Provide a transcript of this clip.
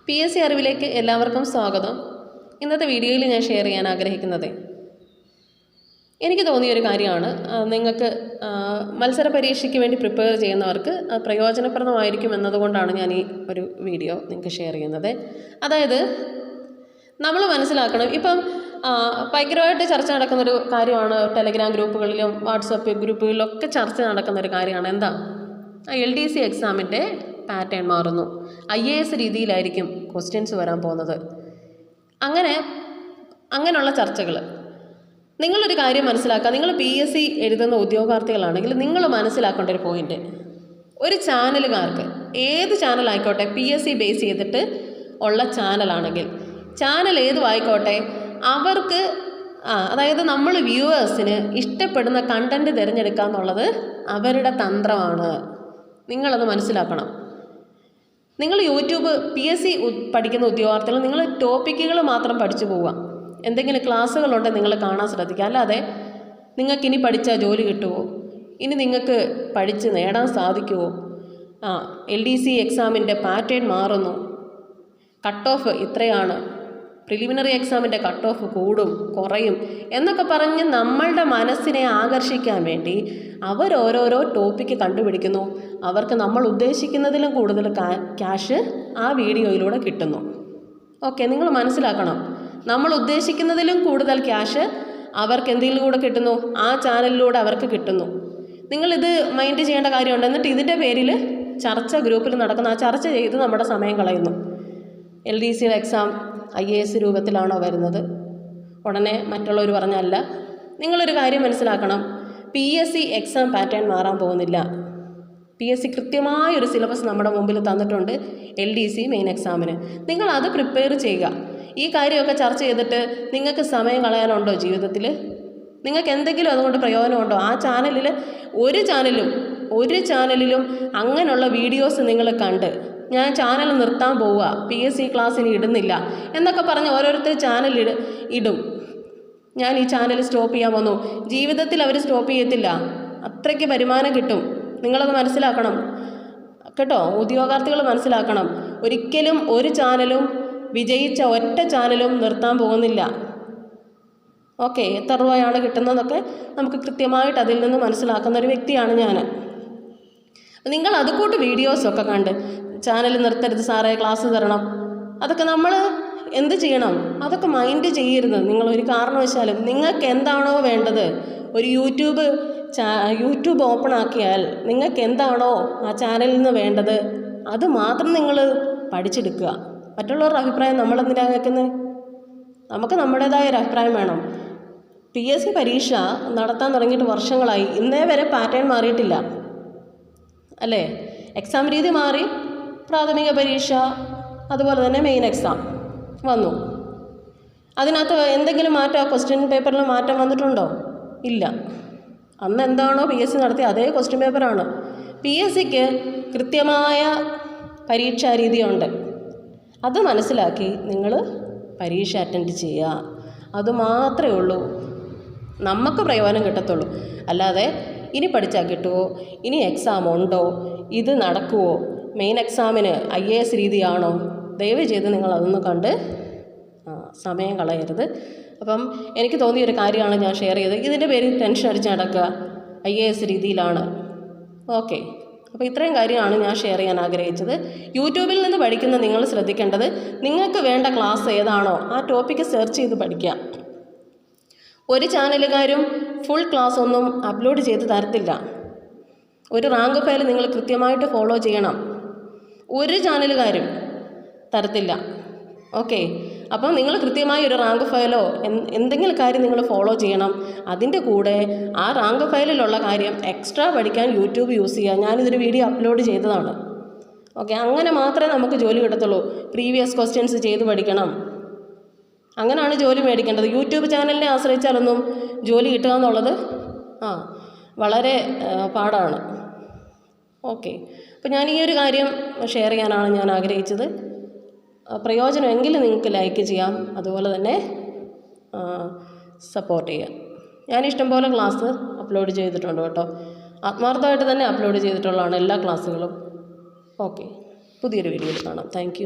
PSC അറിവിലേക്ക് എല്ലാവർക്കും സ്വാഗതം. ഇന്നത്തെ വീഡിയോയിൽ ഞാൻ ഷെയർ ചെയ്യാൻ ആഗ്രഹിക്കുന്നത് എനിക്ക് തോന്നിയൊരു കാര്യമാണ്. നിങ്ങൾക്ക് മത്സര പരീക്ഷയ്ക്ക് വേണ്ടി പ്രിപ്പയർ ചെയ്യുന്നവർക്ക് പ്രയോജനപ്രദമായിരിക്കും എന്നതുകൊണ്ടാണ് ഞാൻ ഈ ഒരു വീഡിയോ നിങ്ങൾക്ക് ഷെയർ ചെയ്യുന്നത്. അതായത് നമ്മൾ മനസ്സിലാക്കണം, ഇപ്പം ഭയങ്കരമായിട്ട് ചർച്ച നടക്കുന്നൊരു കാര്യമാണ്. ടെലഗ്രാം ഗ്രൂപ്പുകളിലും വാട്സപ്പ് ഗ്രൂപ്പുകളിലൊക്കെ ചർച്ച നടക്കുന്നൊരു കാര്യമാണ്. എന്താ? LDC എക്സാമിൻ്റെ പാറ്റേൺ മാറുന്നു. IAS രീതിയിലായിരിക്കും ക്വസ്റ്റ്യൻസ് വരാൻ പോകുന്നത്. അങ്ങനെയുള്ള ചർച്ചകൾ. നിങ്ങളൊരു കാര്യം മനസ്സിലാക്കുക. നിങ്ങൾ PSC എഴുതുന്ന ഉദ്യോഗാർത്ഥികളാണെങ്കിൽ നിങ്ങൾ മനസ്സിലാക്കേണ്ട ഒരു പോയിൻ്റ്, ഒരു ചാനലുകാർക്ക്, ഏത് ചാനലായിക്കോട്ടെ, PSC ബേസ് ചെയ്തിട്ട് ഉള്ള ചാനലാണെങ്കിൽ, ചാനൽ ഏതും ആയിക്കോട്ടെ, അവർക്ക് അതായത് നമ്മൾ വ്യൂവേഴ്സിന് ഇഷ്ടപ്പെടുന്ന കണ്ടൻറ്റ് തിരഞ്ഞെടുക്കുക എന്നുള്ളത് അവരുടെ തന്ത്രമാണ്. നിങ്ങളത് മനസ്സിലാക്കണം. നിങ്ങൾ യൂട്യൂബ് PSC പഠിക്കുന്ന ഉദ്യോഗാർത്ഥികൾ നിങ്ങൾ ടോപ്പിക്കുകൾ മാത്രം പഠിച്ചു പോവുക. എന്തെങ്കിലും ക്ലാസ്സുകളുണ്ടെങ്കിൽ നിങ്ങൾ കാണാൻ ശ്രദ്ധിക്കുക. അല്ലാതെ നിങ്ങൾക്കിനി പഠിച്ചാൽ ജോലി കിട്ടുമോ, ഇനി നിങ്ങൾക്ക് പഠിച്ച് നേടാൻ സാധിക്കുമോ, LDC എക്സാമിൻ്റെ പാറ്റേൺ മാറുന്നു, കട്ട് ഓഫ് ഇത്രയാണ്, പ്രിലിമിനറി എക്സാമിൻ്റെ കട്ട് ഓഫ് കൂടും കുറയും എന്നൊക്കെ പറഞ്ഞ് നമ്മളുടെ മനസ്സിനെ ആകർഷിക്കാൻ വേണ്ടി അവരോരോരോ ടോപ്പിക്ക് കണ്ടുപിടിക്കുന്നു. അവർക്ക് നമ്മൾ ഉദ്ദേശിക്കുന്നതിലും കൂടുതൽ ക്യാഷ് ആ വീഡിയോയിലൂടെ കിട്ടുന്നു. ഓക്കെ, നിങ്ങൾ മനസ്സിലാക്കണം. നമ്മൾ ഉദ്ദേശിക്കുന്നതിലും കൂടുതൽ ക്യാഷ് അവർക്ക് എന്തിലൂടെ കിട്ടുന്നു? ആ ചാനലിലൂടെ അവർക്ക് കിട്ടുന്നു. നിങ്ങളിത് മൈൻഡ് ചെയ്യേണ്ട കാര്യമുണ്ട്. എന്നിട്ട് ഇതിൻ്റെ പേരിൽ ചർച്ച ഗ്രൂപ്പിൽ നടക്കുന്ന ആ ചർച്ച ചെയ്ത് നമ്മുടെ സമയം കളയുന്നു. LDC എക്സാം IAS രൂപത്തിലാണോ വരുന്നത്? ഉടനെ മറ്റുള്ളവർ പറഞ്ഞല്ല. നിങ്ങളൊരു കാര്യം മനസ്സിലാക്കണം, PSC എക്സാം പാറ്റേൺ മാറാൻ പോകുന്നില്ല. PSC കൃത്യമായൊരു സിലബസ് നമ്മുടെ മുമ്പിൽ തന്നിട്ടുണ്ട് LDC മെയിൻ എക്സാമിന്. നിങ്ങൾ അത് പ്രിപ്പയർ ചെയ്യുക. ഈ കാര്യമൊക്കെ ചർച്ച ചെയ്തിട്ട് നിങ്ങൾക്ക് സമയം കളയാനുണ്ടോ ജീവിതത്തിൽ? നിങ്ങൾക്ക് എന്തെങ്കിലും അതുകൊണ്ട് പ്രയോജനമുണ്ടോ? ആ ചാനലിൽ ഒരു ചാനലിലും അങ്ങനെയുള്ള വീഡിയോസ് നിങ്ങൾ കണ്ട് ഞാൻ ചാനൽ നിർത്താൻ പോവുക, PSC ക്ലാസ്സിന് ഇടുന്നില്ല എന്നൊക്കെ പറഞ്ഞ് ഓരോരുത്തർ ചാനൽ ഇടും. ഞാൻ ഈ ചാനൽ സ്റ്റോപ്പ് ചെയ്യാൻ വന്നു. ജീവിതത്തിൽ അവർ സ്റ്റോപ്പ് ചെയ്യത്തില്ല. അത്രയ്ക്ക് വരുമാനം കിട്ടും. നിങ്ങളത് മനസ്സിലാക്കണം കേട്ടോ. ഉദ്യോഗാർത്ഥികൾ മനസ്സിലാക്കണം. ഒരിക്കലും ഒരു ചാനലും വിജയിച്ച ഒറ്റ ചാനലും നിർത്താൻ പോകുന്നില്ല. ഓക്കെ, എത്ര രൂപയാണ് കിട്ടുന്നതെന്നൊക്കെ നമുക്ക് കൃത്യമായിട്ട് അതിൽ നിന്ന് മനസ്സിലാക്കുന്ന ഒരു വ്യക്തിയാണ് ഞാൻ. നിങ്ങൾ അതുകൂട്ട് വീഡിയോസൊക്കെ കണ്ട് ചാനൽ നിർത്തരുത് സാറേ, ക്ലാസ് തരണം, അതൊക്കെ നമ്മൾ എന്ത് ചെയ്യണം? അതൊക്കെ മൈൻഡ് ചെയ്യരുത്. നിങ്ങളൊരു കാരണവശാലും നിങ്ങൾക്ക് എന്താണോ വേണ്ടത്, ഒരു യൂട്യൂബ് ഓപ്പൺ ആക്കിയാൽ നിങ്ങൾക്ക് എന്താണോ ആ ചാനലിൽ നിന്ന് വേണ്ടത് അത് മാത്രം നിങ്ങൾ പഠിച്ചെടുക്കുക. മറ്റുള്ളവരുടെ അഭിപ്രായം നമ്മളെന്തിനാ കേൾക്കുന്നത്? നമുക്ക് നമ്മുടേതായ ഒരു അഭിപ്രായം വേണം. PSC പരീക്ഷ നടത്താൻ തുടങ്ങിയിട്ട് വർഷങ്ങളായി, ഇന്നേ വരെ പാറ്റേൺ മാറിയിട്ടില്ല അല്ലേ? എക്സാം രീതി മാറി, പ്രാഥമിക പരീക്ഷ അതുപോലെ തന്നെ മെയിൻ എക്സാം വന്നു. അതിനകത്ത് എന്തെങ്കിലും മാറ്റം ക്വസ്റ്റ്യൻ പേപ്പറിൽ മാറ്റം വന്നിട്ടുണ്ടോ? ഇല്ല. അന്ന് എന്താണോ PSC നടത്തിയ അതേ ക്വസ്റ്റ്യൻ പേപ്പറാണ്. PSCക്ക് കൃത്യമായ പരീക്ഷാ രീതിയുണ്ട്. അത് മനസ്സിലാക്കി നിങ്ങൾ പരീക്ഷ അറ്റൻഡ് ചെയ്യുക. അതുമാത്രമേ ഉള്ളൂ നമുക്ക് പ്രയോജനം കിട്ടത്തുള്ളൂ. അല്ലാതെ ഇനി പഠിച്ചാൽ കിട്ടുമോ, ഇനി എക്സാം ഉണ്ടോ, ഇത് നടക്കുമോ, മെയിൻ എക്സാമിന് IAS രീതിയാണോ, ദയവ് ചെയ്ത് നിങ്ങൾ അതൊന്ന് കണ്ട് സമയം കളയരുത്. അപ്പം എനിക്ക് തോന്നിയൊരു കാര്യമാണ് ഞാൻ ഷെയർ ചെയ്തത്. ഇതിൻ്റെ പേരിൽ ടെൻഷൻ അടിച്ച് നടക്കുക, IAS രീതിയിലാണ്. ഓക്കെ, അപ്പോൾ ഇത്രയും കാര്യമാണ് ഞാൻ ഷെയർ ചെയ്യാൻ ആഗ്രഹിച്ചത്. യൂട്യൂബിൽ നിന്ന് പഠിക്കുന്ന നിങ്ങൾ ശ്രദ്ധിക്കേണ്ടത്, നിങ്ങൾക്ക് വേണ്ട ക്ലാസ് ഏതാണോ ആ ടോപ്പിക്ക് സെർച്ച് ചെയ്ത് പഠിക്കുക. ഒരു ചാനലുകാരും ഫുൾ ക്ലാസ് ഒന്നും അപ്ലോഡ് ചെയ്ത് തരത്തില്ല. ഒരു റാങ്ക് ഫയൽ നിങ്ങൾ കൃത്യമായിട്ട് ഫോളോ ചെയ്യണം. ഒരു ചാനലുകാരും തരത്തില്ല. ഓക്കെ, അപ്പം നിങ്ങൾ കൃത്യമായി ഒരു റാങ്ക് ഫയലോ എന്തെങ്കിലും കാര്യം നിങ്ങൾ ഫോളോ ചെയ്യണം. അതിൻ്റെ കൂടെ ആ റാങ്ക് ഫയലിലുള്ള കാര്യം എക്സ്ട്രാ പഠിക്കാൻ യൂട്യൂബ് യൂസ് ചെയ്യുക. ഞാനിതൊരു വീഡിയോ അപ്ലോഡ് ചെയ്തതാണ്. ഓക്കെ, അങ്ങനെ മാത്രമേ നമുക്ക് ജോലി കിട്ടത്തുള്ളൂ. പ്രീവിയസ് ക്വസ്റ്റ്യൻസ് ചെയ്ത് പഠിക്കണം. അങ്ങനെയാണ് ജോലി മേടിക്കേണ്ടത്. യൂട്യൂബ് ചാനലിനെ ആശ്രയിച്ചാലൊന്നും ജോലി കിട്ടുക എന്നുള്ളത് വളരെ പാടാണ്. ഓക്കെ, അപ്പോൾ ഞാൻ ഈ ഒരു കാര്യം ഷെയർ ചെയ്യാനാണ് ഞാൻ ആഗ്രഹിച്ചത്. പ്രയോജനമെങ്കിലും നിങ്ങൾക്ക് ലൈക്ക് ചെയ്യാം, അതുപോലെ തന്നെ സപ്പോർട്ട് ചെയ്യാം. ഞാൻ ഇഷ്ടംപോലെ ക്ലാസ് അപ്ലോഡ് ചെയ്തിട്ടുണ്ട് കേട്ടോ. ആത്മാർത്ഥമായിട്ട് തന്നെ അപ്ലോഡ് ചെയ്തിട്ടുള്ളതാണ് എല്ലാ ക്ലാസ്സുകളും. ഓക്കെ, പുതിയൊരു വീഡിയോയിൽ കാണാം. താങ്ക്